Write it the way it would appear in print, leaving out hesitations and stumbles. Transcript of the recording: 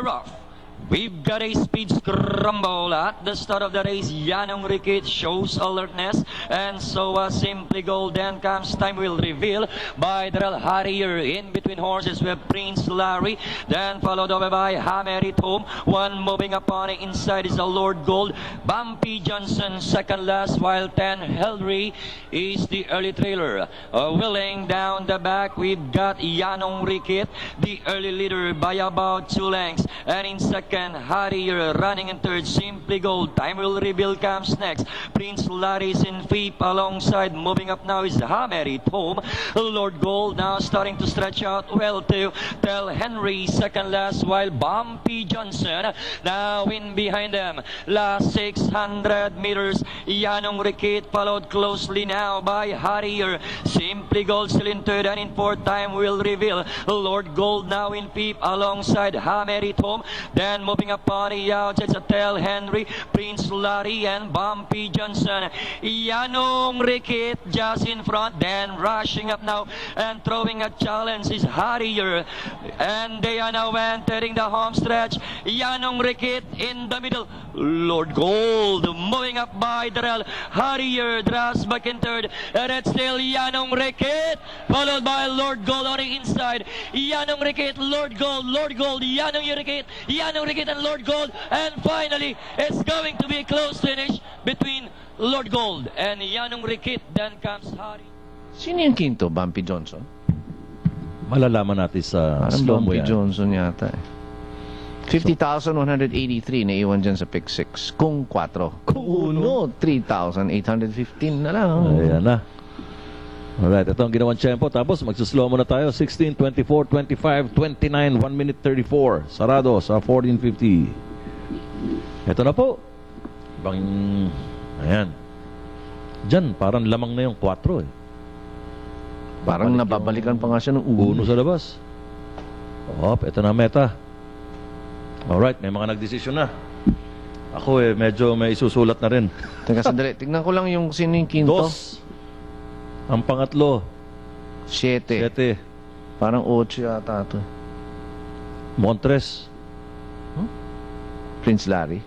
we're off. We've got a speed scramble at the start of the race. Yanong Rikit shows alertness, and so Simply Gold. Then comes time will reveal by Daryl Harrier. In between horses with Prince Larry, then followed over by Hammer It Home. One moving up on the inside is a Lord Gold. Bumpy Johnson second last, while 10 Henry is the early trailer. Willing down the back, we've got Yanong Rikit, the early leader by about 2 lengths, and in second Harrier, running in third Simply Gold. Time will reveal comes next. Prince Larry's in fifth alongside. Moving up now is Hammer It Home. Lord Gold now starting to stretch out well to Tell Henry second last, while Bumpy Johnson now in behind them. Last 600 meters, Yanong Rikit followed closely now by Harrier. Simply Gold still in third, and in fourth time will reveal Lord Gold now in fifth alongside Hammer It Home. Then moving up on the outside, Tell Henry, Prince Larry, and Bumpy Johnson. Yanong Rikit just in front, then rushing up now and throwing a challenge is Harrier. And they are now entering the home stretch. Yanong Rikit in the middle. Lord Gold moving up by Daryl Harrier, draws back in third, and it's still Yanong Rikit, followed by Lord Gold on the inside. Yanong Rikit, Lord Gold, Yanong Rikit, Yanong Rikit and Lord Gold, and finally it's going to be a close finish between Lord Gold and Yanong Rikit. Then comes Harry. Sino yung quinto? Bumpy Johnson? Malalaman natin sa Parang slow mo Bumpy yan. Johnson yata eh. 50,183 na iwan dyan sa pick 6. Kung 4. Kung 1, 3,815 na lang. Ayan na. Alright, ito ang ginawang tempo. Tapos magsuslow mo na tayo. 16, 24, 25, 29, 1 minute 34. Sarado sa 14.50. Ito na po. Ibang... Ayan. Diyan, parang lamang na yung 4 eh. Parang nababalikan pa nga siya ng uno sa labas. Op, ito na meta. Alright, may mga nagdesisyon na. Ako eh, medyo may isusulat na rin. Teka, sandali. Tignan ko lang yung sino yung quinto. 2. Ang pangatlo. 7. 7. Parang 8 yata ito. Montres. Prince Larry.